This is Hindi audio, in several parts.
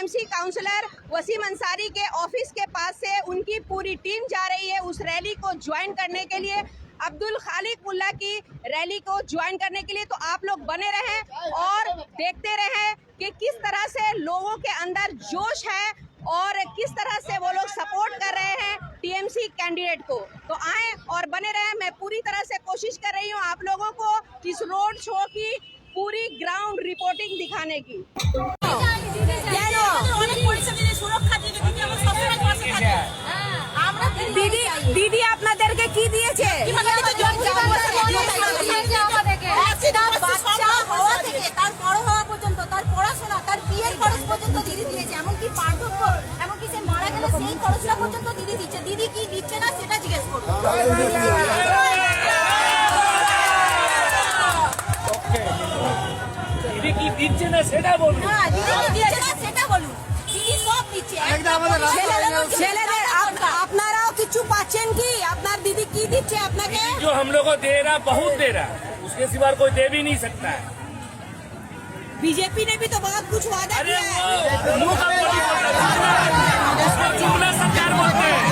टीएमसी काउंसलर वसीम अंसारी के ऑफिस के पास से उनकी पूरी टीम जा रही है उस रैली को ज्वाइन करने के लिए, अब्दुल खालिक मुल्ला की रैली को ज्वाइन करने के लिए। तो आप लोग बने रहें और देखते रहें कि किस तरह से लोगों के अंदर जोश है और किस तरह से वो लोग सपोर्ट कर रहे हैं टीएमसी कैंडिडेट को। तो आए और बने रहें। मैं पूरी तरह से कोशिश कर रही हूँ आप लोगों को इस रोड शो की पूरी ग्राउंड रिपोर्टिंग दिखाने की। দিদি আপনাদেরকে কি দিয়েছে? বাচ্চা হওয়া থেকে তার বড় হওয়া পর্যন্ত, তার পড়াশোনা, তার বিয়ের খরচ পর্যন্ত দিদি দিয়েছে। এমনকি বার্ধক্য, এমনকি সে মারা গেলে সেই খরচটা পর্যন্ত দিদি দিচ্ছে। দিদি কি দিচ্ছে না সেটা জিজ্ঞেস করুন। দিদি কি দিচ্ছে না সেটা বলুন। হ্যাঁ, দিদি কি দিচ্ছে না সেটা বলুন। দিদি সব দিচ্ছে। ছেলেদের আপনারাও কিছু পাচ্ছেন কি? আপনার দিদি কি দিচ্ছে আপনাকে? जो हम लोग को दे रहा बहुत दे रहा, उसके सिवा कोई दे भी नहीं सकता है। बीजेपी ने भी तो बहुत कुछ वादा अरे किया है। उसको जुमला सरकार बोलते हैं,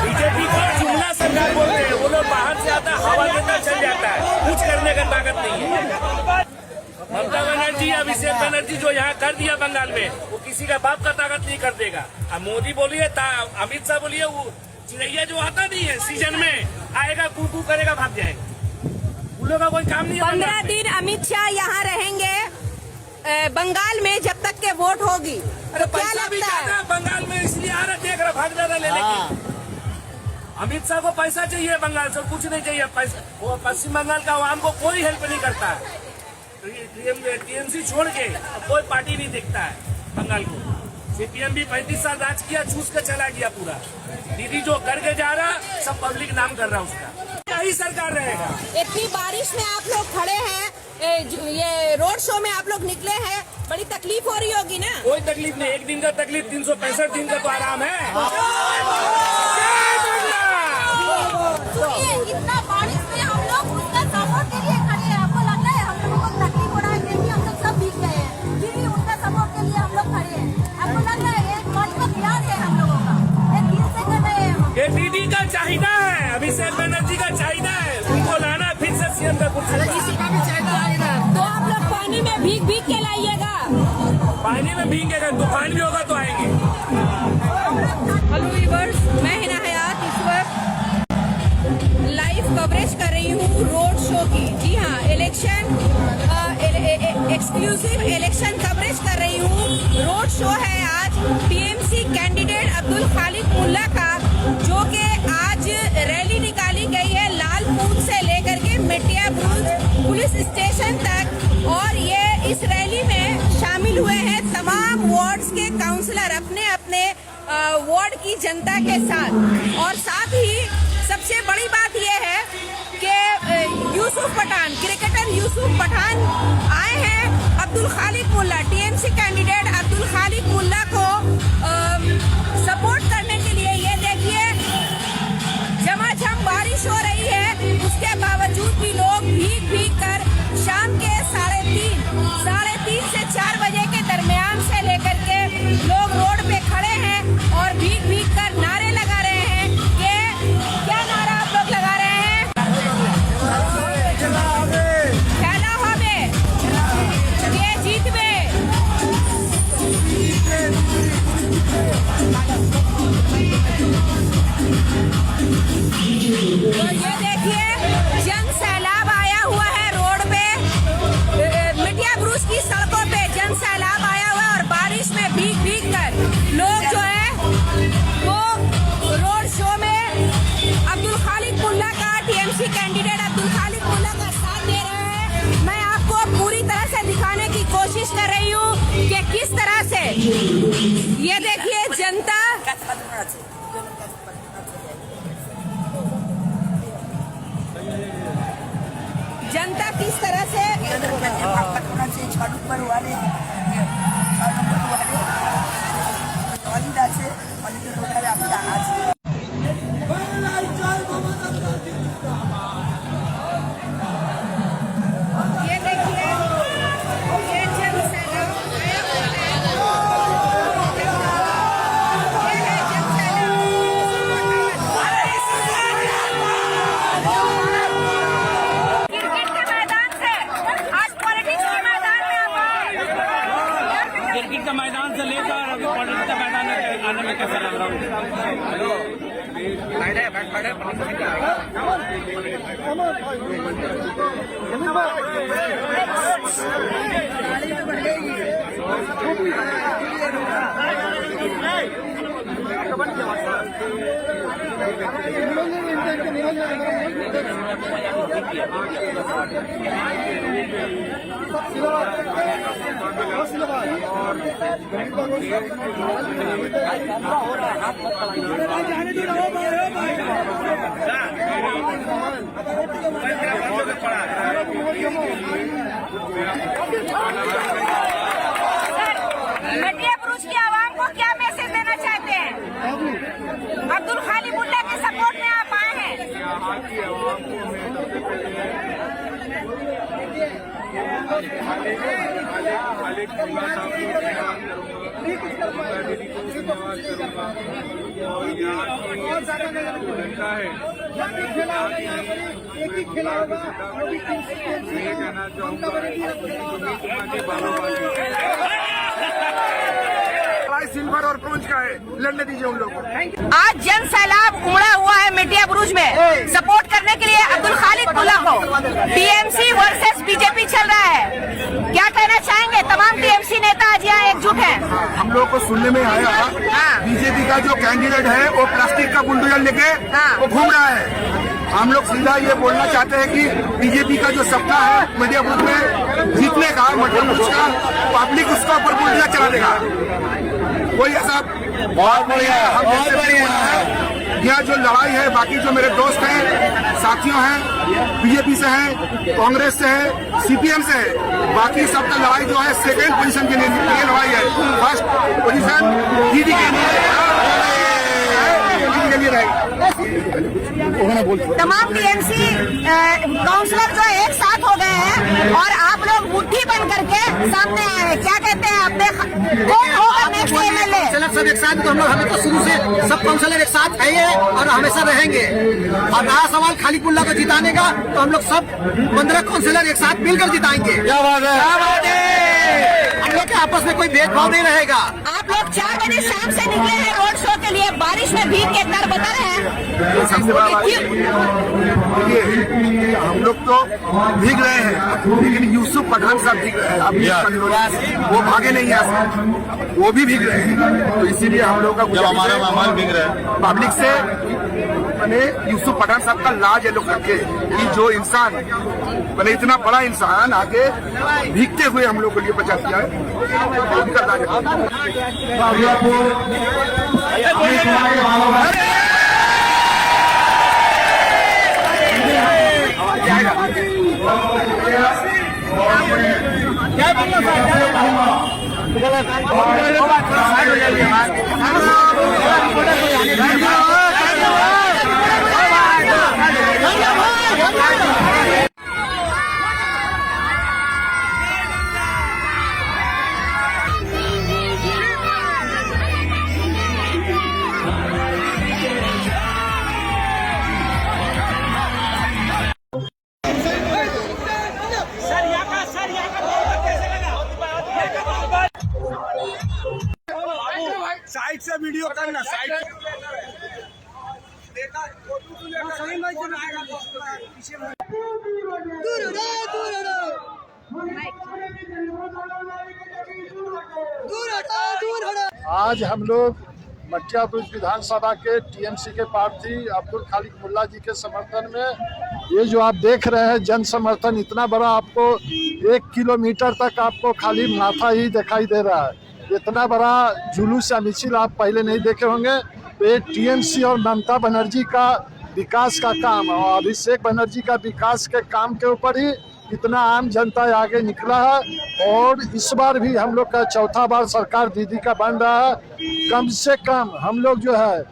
बीजेपी को जुमला सरकार बोलते हैं। वो लोग बाहर से आता हवा देता चल जाता है, कुछ करने का ताकत नहीं है। ममता बनर्जी, अभिषेक बनर्जी जो यहाँ कर दिया बंगाल में, वो किसी का बाप का ताकत नहीं कर देगा। अब मोदी बोलिए, अमित शाह बोलिए, वो चिड़ैया जो आता नहीं है सीजन में आएगा, कू करेगा, भाग जाएगा। उन लोगों का कोई काम नहीं है। 15 दिन अमित शाह यहाँ रहेंगे बंगाल में जब तक के वोट होगी। अरे तो क्या पैसा भी लगता है? ज्यादा बंगाल में इसलिए आ रहा, देख रहा, भाग जा रहा लेने की। अमित शाह को पैसा चाहिए बंगाल से, कुछ नहीं चाहिए पैसा। वो पश्चिम बंगाल का आवाम को कोई हेल्प नहीं करता है। टीएमसी छोड़ के कोई पार्टी नहीं देखता है बंगाल को। सीपीएम भी 35 साल राज किया, चूस कर चला गया पूरा। दीदी जो करके जा रहा, सब पब्लिक नाम कर रहा उसका। यही सरकार रहेगा। इतनी बारिश में आप लोग खड़े हैं, ये रोड शो में आप लोग निकले हैं, बड़ी तकलीफ हो रही होगी ना? कोई तकलीफ नहीं, एक दिन का तकलीफ, 365 दिन का तो आराम है। सुनिए, इतना बारिश में हम लोग उसका सपोर्ट के लिए खड़े हैं। आपको लग रहा है हम लोगों को तकलीफ हो रहा है? क्योंकि हम लोग सब भीग गए हैं, फिर भी उनका सपोर्ट के लिए हम लोग खड़े हैं। आपको लग रहा है एक मन का प्यार है हम लोगों का, एक दिल से कर रहे हैं हम। ये दीदी का चाहिदा है, अभिषेक बनर्जी का चाहिदा है, उनको लाना फिर से सीएम का कुर्सी। तो आप लोग पानी में भीग भीग के लाइएगा। पानी में भीगेगा, तूफान भी होगा तो आएंगे। हेलो व्यूअर्स, मैं हिना हयात इस वक्त लाइव कवरेज कर रही हूँ रोड शो की। जी हाँ, इलेक्शन एक्सक्लूसिव इलेक्शन कवरेज कर रही हूँ। रोड शो है आज टीएमसी कैंडिडेट अब्दुल खालिक मुल्ला का, जो कि आज रैली निकाली गई है लालपुर से लेकर के मेटिया ब्रुज पुलिस स्टेशन तक। और ये इस रैली में शामिल हुए हैं तमाम वार्ड्स के काउंसलर अपने अपने वार्ड की जनता के साथ। और साथ ही सबसे बड़ी बात यह है कि यूसुफ पठान, क्रिकेटर यूसुफ पठान आए हैं अब्दुल खालिक मुल्ला, टीएमसी कैंडिडेट अब्दुल खालिक मुल्ला को सपोर्ट करने के लिए। ये देखिए, झमाझम बारिश हो रही है, उसके बावजूद भी लोग भीग भीग कर शाम के 3:30 से 4 बजे के दरमियान से लेकर के लोग रोड पे खड़े हैं और भीग भीग कर नारे लगा रहे हैं। कि क्या नारा आप लोग लगा रहे हैं? खेला হবে, কে জিতবে? तो ये देखिए, जन सैलाब आया हुआ है रोड पे, मेटिया ब्रुज की सड़कों पे जन सैलाब आया हुआ है। और बारिश में भीग भीग कर लोग जो है वो रोड शो में अब्दुल खालिक मुल्ला का, टीएमसी कैंडिडेट अब्दुल खालिक मुल्ला का साथ दे रहे हैं। मैं आपको पूरी तरह से दिखाने की कोशिश कर रही हूँ कि किस तरह से ये देखिए जनता मटिया बुरुज की आवाम को क्या मैसेज देना चाहते हैं? अब्दुल खालिक मुल्ला के सपोर्ट में आप आए हैं। सिल्वर और ब्रोंज का है, लड़ने दीजिए उन लोगों को। आज जन सैलाब उमड़ा हुआ है मिटिया बुरुज में सपोर्ट करने के लिए अब्दुल खालिक मुल्ला को। टीएमसी वर्सेस बीजेपी चल रहा है, क्या कहना चाहेंगे? तमाम टीएमसी नेता आज यहाँ एकजुट हैं। हम लोग को सुनने में आया बीजेपी का जो कैंडिडेट है वो प्लास्टिक का बुलडोजर लेके वो घूम रहा है। हम लोग सीधा ये बोलना चाहते हैं कि बीजेपी का जो सपना है मीडिया बुथ में जीतने का, मतलब उसका पब्लिक उसका ऊपर बुलडोजर चला देगा। कोई ऐसा बहुत बढ़िया, बहुत बढ़िया। यह जो लड़ाई है, बाकी जो मेरे दोस्त हैं, साथियों हैं, बीजेपी से हैं, कांग्रेस से है, सीपीएम से है, बाकी सबका लड़ाई जो है सेकेंड पोजीशन के लिए लड़ाई है। फर्स्ट पोजीशन दीदी के लिए रहेगी। तमाम टीएमसी काउंसलर जो एक साथ हो गए हैं और आप लोग मुट्ठी बन करके सामने आए हैं। क्या कहते हैं अपने कौन होगा नेक्स्ट एमएलए? सब एक साथ, तो हम लोग हमें तो शुरू से सब काउंसलर एक साथ है और हमेशा रहेंगे। और रहा सवाल खालिक मुल्ला को जिताने का, तो हम लोग सब 15 काउंसलर एक साथ मिलकर जिताएंगे। क्या बात है, हम लोग के आपस में कोई भेदभाव नहीं रहेगा। आप लोग 4 बजे शाम से निकले हैं रोड शो के लिए, बारिश में भीग के डर बता रहे हैं। सबसे बड़ा बात देखिए, हम लोग तो भीग रहे हैं, लेकिन यूसुफ पठान साहब भीग रहे हैं। वो भागे नहीं है, वो भी भीग रहे हैं। तो इसीलिए हम लोग का जब हमारा मेहमान भीग रहे हैं पब्लिक से, मैंने यूसुफ पठान साहब का लाज है लोग रखे कि जो इंसान मैंने इतना बड़ा इंसान आगे भीगते हुए हम लोग के लिए बचा दिया है, उनका लाज साइड से वीडियो करना, साइड आज हम लोग मटिया बुरुज विधानसभा के टीएमसी के प्रार्थी अब्दुल खालिक मुल्ला जी के समर्थन में, ये जो आप देख रहे हैं जन समर्थन इतना बड़ा, आपको 1 किलोमीटर तक आपको खाली माथा ही दिखाई दे रहा है। इतना बड़ा जुलूस या मिছিল आप पहले नहीं देखे होंगे। तो ये टीएमसी और ममता बनर्जी का विकास का काम और अभिषेक बनर्जी का विकास के काम के ऊपर ही इतना आम जनता आगे निकला है। और इस बार भी हम लोग का चौथा बार सरकार दीदी का बन रहा है। कम से कम हम लोग जो है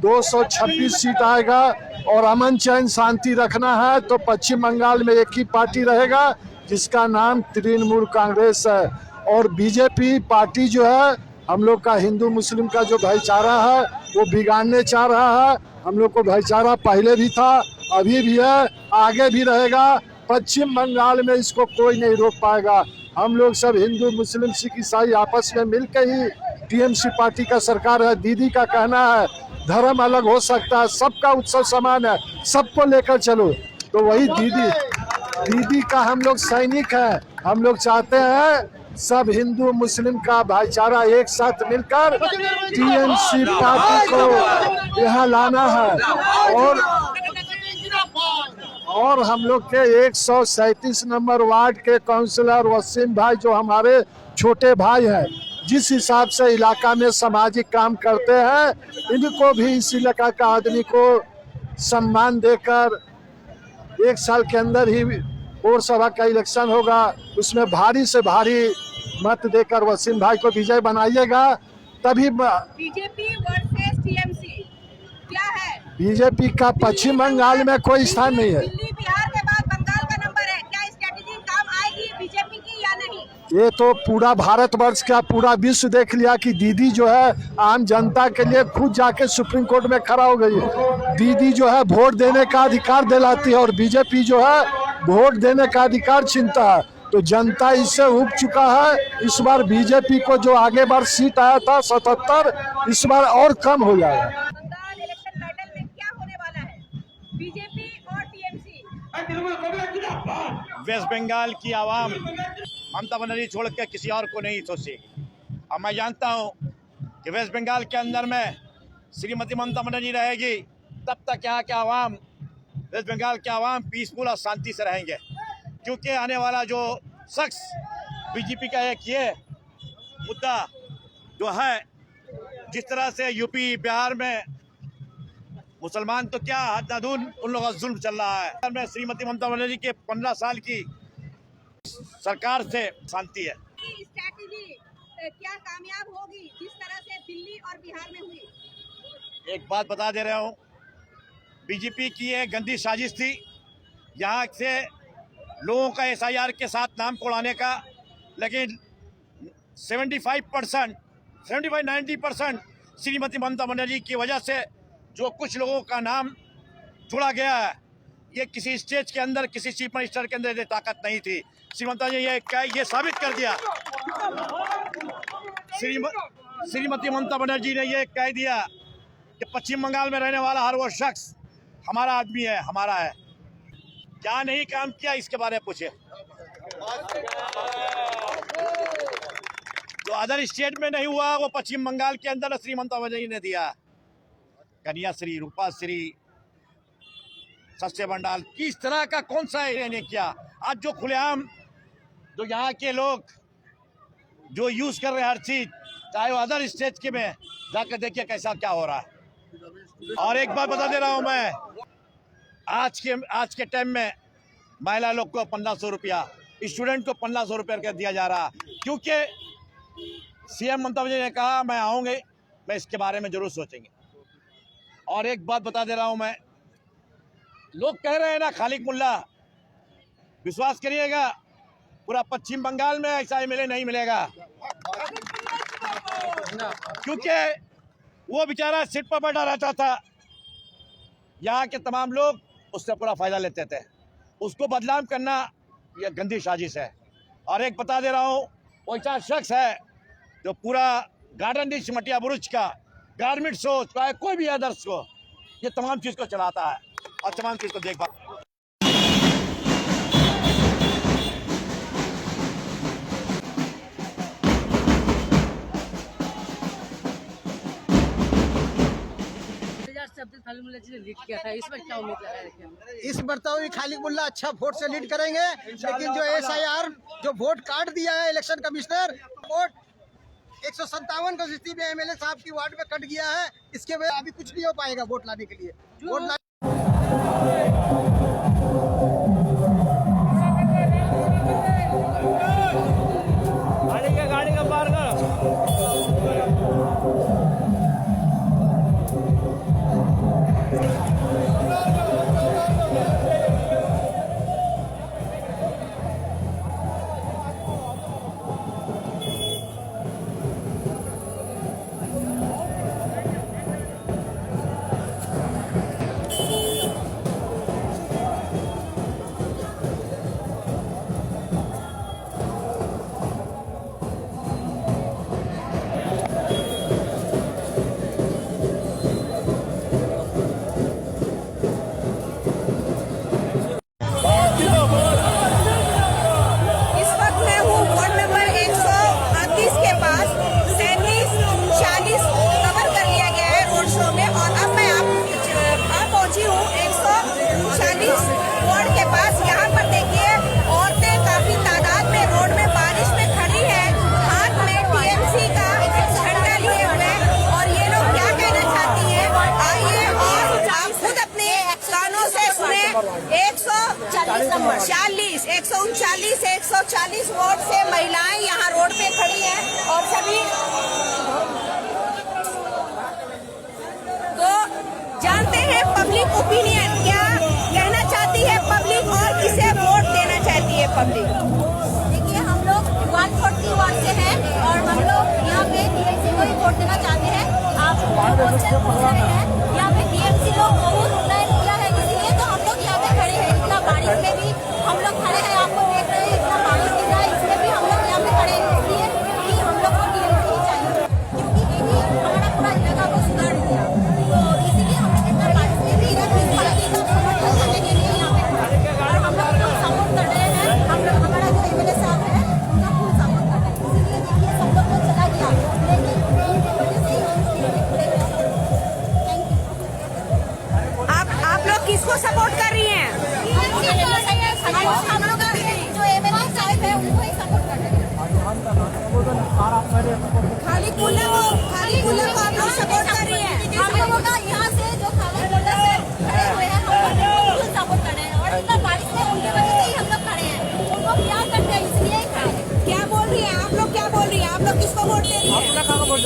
226 सीट आएगा और अमन चैन शांति रखना है तो पश्चिम बंगाल में एक ही पार्टी रहेगा जिसका नाम तृणमूल कांग्रेस है। और बीजेपी पार्टी जो है हम लोग का हिंदू मुस्लिम का जो भाईचारा है वो बिगाड़ने चाह रहा है। हम लोग को भाईचारा पहले भी था, अभी भी है, आगे भी रहेगा। पश्चिम बंगाल में इसको कोई नहीं रोक पाएगा। हम लोग सब हिंदू मुस्लिम सिख ईसाई आपस में मिलकर ही टीएमसी पार्टी का सरकार है। दीदी का कहना है धर्म अलग हो सकता है, सबका उत्सव समान है, सबको लेकर चलो। तो वही दीदी का हम लोग सैनिक हैं। हम लोग चाहते हैं सब हिंदू मुस्लिम का भाईचारा एक साथ मिलकर टीएमसी पार्टी को यहाँ लाना है। और हम लोग के 137 नंबर वार्ड के काउंसलर वसीम भाई जो हमारे छोटे भाई हैं, जिस हिसाब से इलाका में सामाजिक काम करते हैं, इनको भी इस इलाका का आदमी को सम्मान देकर 1 साल के अंदर ही पौर सभा का इलेक्शन होगा, उसमें भारी से भारी मत देकर वसीम भाई को विजय बनाइएगा। तभी बीजेपी वर्सेस टीएमसी क्या है? बीजेपी का पश्चिम बंगाल में कोई स्थान नहीं है। दिल्ली बिहार के बाद बंगाल का नंबर है, क्या स्ट्रेटेजी काम आएगी बीजेपी की या नहीं? ये तो पूरा भारतवर्ष का पूरा विश्व देख लिया कि दीदी जो है आम जनता के लिए खुद जाके सुप्रीम कोर्ट में खड़ा हो गई। दीदी जो है वोट देने का अधिकार दिलाती है और बीजेपी जो है वोट देने का अधिकार छीनता है। तो जनता इससे उब चुका है। इस बार बीजेपी को जो आगे बार सीट आया था 77, इस बार और कम हो जाएगा। बंगाल इलेक्शन बैटल में क्या होने वाला है, बीजेपी और टीएमसी? वेस्ट बंगाल की आवाम ममता बनर्जी छोड़ के किसी और को नहीं सोचेगी। और मैं जानता हूँ कि वेस्ट बंगाल के अंदर में श्रीमती ममता बनर्जी रहेगी, तब तक यहाँ के आवाम, वेस्ट बंगाल के आवाम पीसफुल और शांति से रहेंगे। क्योंकि आने वाला जो शख्स बीजेपी का एक ये मुद्दा जो है, जिस तरह से यूपी बिहार में मुसलमान तो क्या हदून उन लोगों का जुल्म चल रहा है, में श्रीमती ममता बनर्जी के 15 साल की सरकार से शांति है। स्ट्रैटेजी क्या कामयाब होगी जिस तरह से दिल्ली और बिहार में हुई? एक बात बता दे रहा हूँ, बीजेपी की ये गंदी साजिश थी यहाँ से लोगों का SIR के साथ नाम कोड़ाने का, लेकिन 75-90% श्रीमती ममता बनर्जी की वजह से जो कुछ लोगों का नाम जोड़ा गया है, ये किसी स्टेज के अंदर, किसी चीफ मिनिस्टर के अंदर ये ताकत नहीं थी। श्रीमती जी ये साबित कर दिया, श्रीमती ममता बनर्जी ने ये कह दिया कि पश्चिम बंगाल में रहने वाला हर वो शख्स हमारा आदमी है, हमारा है। क्या नहीं काम किया इसके बारे में पूछे। जो अदर स्टेट में नहीं हुआ वो पश्चिम बंगाल के अंदर श्री ममता बनर्जी ने दिया। कन्याश्री, रूपाश्री, सस्ते भंडार, किस तरह का कौन सा एरिया ने किया। आज जो खुलेआम जो यहाँ के लोग जो यूज कर रहे हैं हर चीज, चाहे वो अदर स्टेट के में जाकर देखिए कैसा क्या हो रहा है। और एक बात बता दे रहा हूँ मैं, आज के टाइम में महिला लोग को 1500 रुपया, स्टूडेंट को 1500 रुपया दिया जा रहा, क्योंकि सीएम ममता बनर्जी ने कहा मैं आऊँगे, मैं इसके बारे में जरूर सोचेंगे। और एक बात बता दे रहा हूँ मैं, लोग कह रहे हैं ना खालिक मुल्ला, विश्वास करिएगा पूरा पश्चिम बंगाल में ऐसा MLA नहीं मिलेगा, क्योंकि वो बेचारा सीट पर बैठा रहता था, यहाँ के तमाम लोग उससे पूरा फायदा लेते थे। उसको बदनाम करना यह गंदी साजिश है। और एक बता दे रहा हूँ, वो ऐसा शख्स है जो पूरा गार्डन डिश मटिया बुरुज का गारमेंट शो, चाहे कोई भी अदर्स को, ये तमाम चीज़ को चलाता है और तमाम चीज़ को देखभाल। अब्दुल खालिक मुल्ला जी ने लीड किया था, इस बार क्या उम्मीद लगा रहे हैं? इस बार तो खालिक मुल्ला अच्छा वोट से लीड करेंगे, लेकिन जो SIR जो वोट कार्ड दिया है इलेक्शन कमिश्नर, वोट 157 को स्थिति में MLA साहब की वार्ड में कट गया है। इसके वजह अभी कुछ नहीं हो पाएगा वोट लाने के लिए। गाड़ी का पार कर। 139 वोट से महिलाएं यहाँ रोड पे खड़ी हैं और सभी तो जानते हैं पब्लिक ओपिनियन क्या कहना चाहती है पब्लिक और किसे वोट देना चाहती है पब्लिक। देखिए हम लोग 140 वार्ड से हैं और हम लोग यहाँ पे टीएमसी को ही वोट देना चाहते हैं। आप क्वेश्चन पूछ रहे हैं, यहाँ पे टीएमसी लोग बहुत उन्नयन किया है, इसलिए तो हम लोग यहाँ पे खड़े हैं। इतना बारिश में भी हम लोग खड़े हैं, आपको देख रहे हैं इतना बारिश गिर रहा है, इसमें भी हम लोग यहाँ पे खड़े हैं, इसलिए कि हम लोग को टीएमसी ही चाहिए क्योंकि यही हमारा पूरा इलाका को सुधार दिया। तो इसीलिए हम लोग इतना बारिश में भी पार्टी का समर्थन करने के लिए यहाँ पे खड़े हैं और हम लोग सपोर्ट कर रहे हैं। हम लोग हमारा जो एमएलए साहब है उनका फुल सपोर्ट कर रहे हैं, इसीलिए देखिए सब लोग तो चला गया लेकिन उनकी वजह से ही हम लोग यहाँ पे खड़े हैं। Thank you. आप लोग किसको सपोर्ट कर रही हैं? हम लोग जो एमएलए साहब है उनको ही सपोर्ट कर रहे हैं। खालिक मुल्ला को आप लोग सपोर्ट कर रही हैं? हम लोगों का यहाँ से जो खालिक मुल्ला से खड़े हुए हैं हम लोग बिल्कुल सपोर्ट कर रहे हैं और इतना बारिश में उनकी वजह से ही हम लोग खड़े हैं, उनको प्यार करते हैं इसलिए ही खड़े हैं। क्या बोल रही हैं आप लोग, क्या बोल रही हैं आप लोग, किसको वोट दे रही हैं? वोट